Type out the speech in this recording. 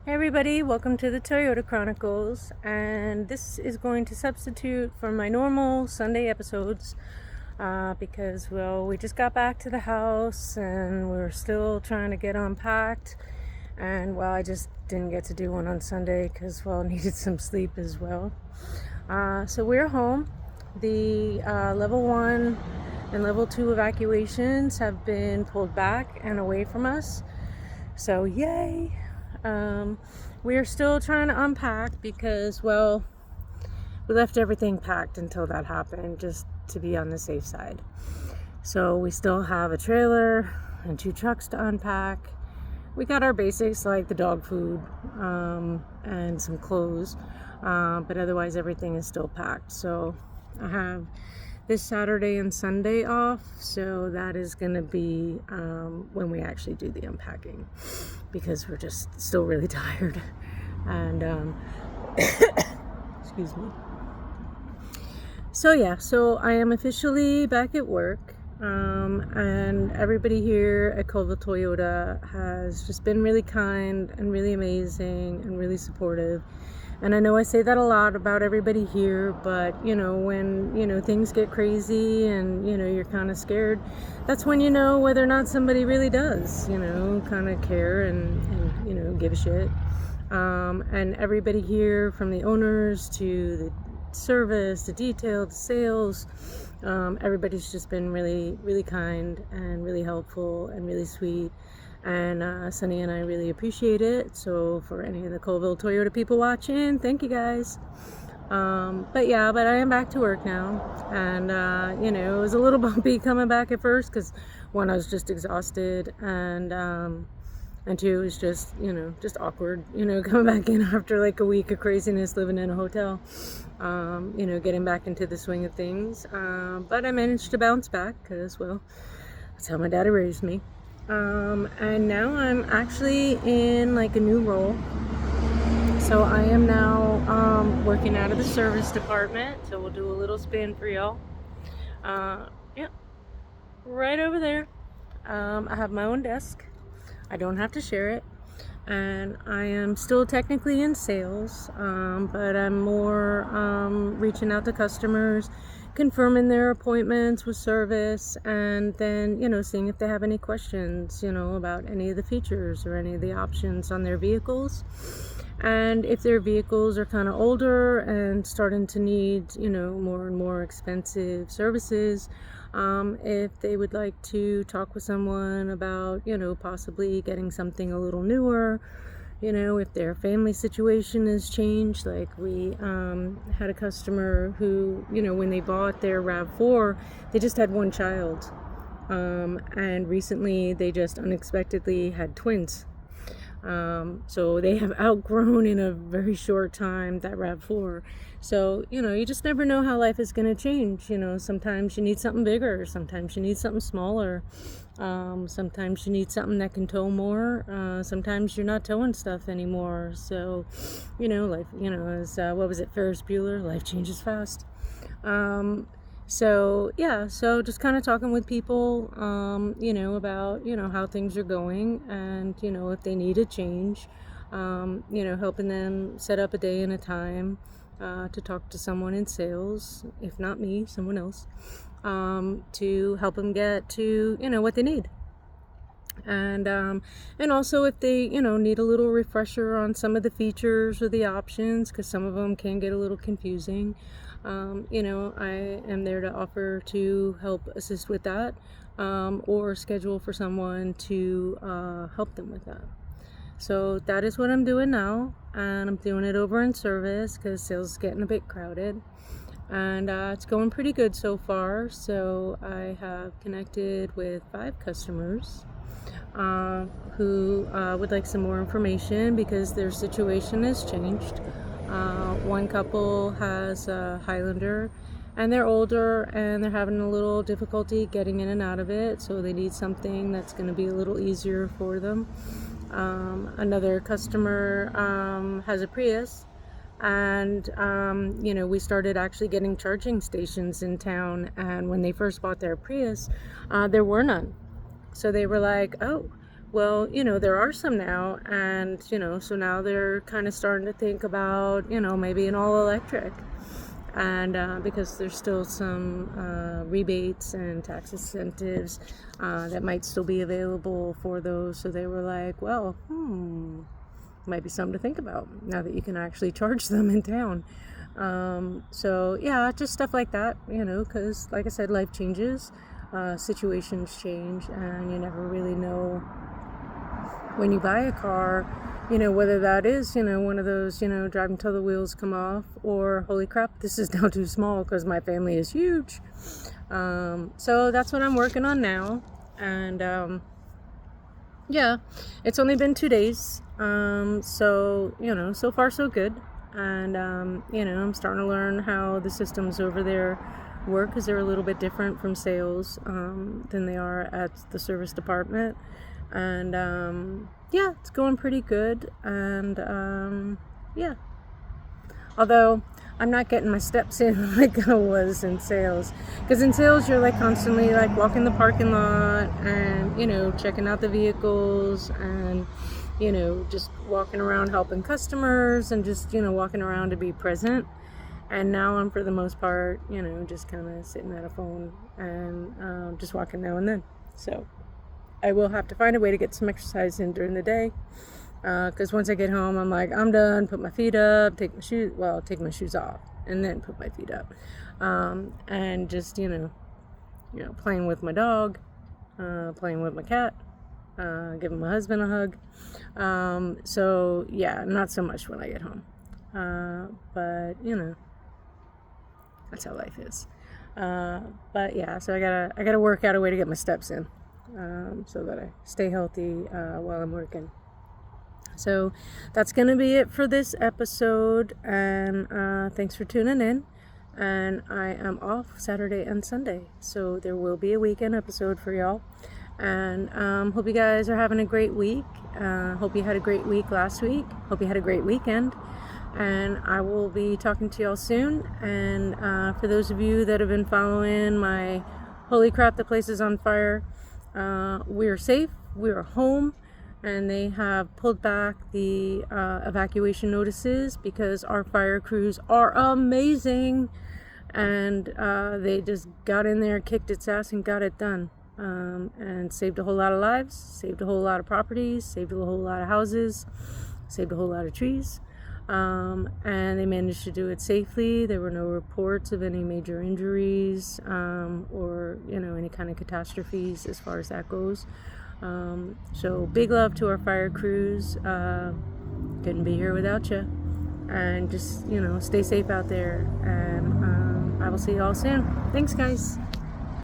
Hey everybody, welcome to the Toyota Chronicles, and this is going to substitute for my normal Sunday episodes because, well, we just got back to the house and we're still trying to get unpacked, and, well, I just didn't get to do one on Sunday because, well, I needed some sleep as well. So we're home. The level 1 and level 2 evacuations have been pulled back and away from us, so yay. We're still trying to unpack because, well, we left everything packed until that happened, just to be on the safe side. So we still have a trailer and 2 trucks to unpack. We got our basics like the dog food and some clothes, but otherwise everything is still packed. So I have this Saturday and Sunday off, so that is going to be when we actually do the unpacking, because we're just still really tired. And excuse me. So I am officially back at work, and everybody here at Colville Toyota has just been really kind and really amazing and really supportive. And I know I say that a lot about everybody here, but, when, things get crazy and, you're kind of scared, that's when you know whether or not somebody really does, kind of care and give a shit. And everybody here, from the owners to the service, the detail, the sales, everybody's just been really, really kind and really helpful and really sweet. And Sunny and I really appreciate it. So for any of the Colville Toyota people watching, thank you guys. But I am back to work now. And, it was a little bumpy coming back at first because, one, I was just exhausted, and 2, it was just, just awkward, coming back in after like a week of craziness living in a hotel, getting back into the swing of things. But I managed to bounce back because, well, that's how my daddy raised me. And now I'm actually in like a new role. So I am now working out of the service department. So we'll do a little spin for y'all. Yeah, right over there. I have my own desk. I don't have to share it. And I am still technically in sales, but I'm more reaching out to customers, confirming their appointments with service, and then, seeing if they have any questions, about any of the features or any of the options on their vehicles. And if their vehicles are kind of older and starting to need, more and more expensive services, if they would like to talk with someone about, possibly getting something a little newer, if their family situation has changed. Like we had a customer who, when they bought their RAV4, they just had one child. And recently they just unexpectedly had twins. So they have outgrown in a very short time that RAV4. So, you just never know how life is going to change. Sometimes you need something bigger. Sometimes you need something smaller. Sometimes you need something that can tow more. Sometimes you're not towing stuff anymore. So, life, is, what was it, Ferris Bueller? Life changes fast. So just kind of talking with people, about, how things are going, and, if they need a change, helping them set up a day and a time to talk to someone in sales, if not me, someone else, to help them get to, what they need. And also if they, need a little refresher on some of the features or the options, because some of them can get a little confusing. I am there to offer to help assist with that, or schedule for someone to help them with that. So that is what I'm doing now, and I'm doing it over in service because sales is getting a bit crowded, and it's going pretty good so far. So I have connected with 5 customers who would like some more information because their situation has changed. One couple has a Highlander, and they're older and they're having a little difficulty getting in and out of it, so they need something that's going to be a little easier for them. Another customer has a Prius, and we started actually getting charging stations in town, and when they first bought their Prius, there were none. So they were like, oh, Well, there are some now, and, so now they're kind of starting to think about, maybe an all electric. And because there's still some rebates and tax incentives that might still be available for those. So they were like, well, might be something to think about now that you can actually charge them in town. So yeah, just stuff like that, because like I said, life changes, situations change, and you never really know when you buy a car, whether that is, one of those, driving till the wheels come off, or holy crap, this is now too small because my family is huge. So that's what I'm working on now. And yeah, it's only been 2 days. So, so far so good. And, I'm starting to learn how the systems over there work, because they're a little bit different from sales than they are at the service department. And yeah, it's going pretty good. And yeah, although I'm not getting my steps in like I was in sales, because in sales you're like constantly like walking the parking lot and checking out the vehicles, and just walking around helping customers, and just walking around to be present. And now I'm, for the most part, just kind of sitting at a phone and just walking now and then. So I will have to find a way to get some exercise in during the day, because once I get home, I'm like, I'm done. Put my feet up, take my shoes off, and then put my feet up, and just playing with my dog, playing with my cat, giving my husband a hug. So yeah, not so much when I get home, but that's how life is. But yeah, so I gotta work out a way to get my steps in, so that I stay healthy while I'm working. So that's gonna be it for this episode, and thanks for tuning in. And I am off Saturday and Sunday, so there will be a weekend episode for y'all. And hope you guys are having a great week. Hope you had a great week last week. Hope you had a great weekend. And I will be talking to y'all soon. And for those of you that have been following my holy crap, the place is on fire, we're safe, we're home, and they have pulled back the evacuation notices because our fire crews are amazing. And they just got in there, kicked its ass, and got it done. And saved a whole lot of lives, saved a whole lot of properties, saved a whole lot of houses, saved a whole lot of trees. And they managed to do it safely. There were no reports of any major injuries, or any kind of catastrophes as far as that goes. So big love to our fire crews. Couldn't be here without you. And just stay safe out there. And I will see you all soon. Thanks, guys.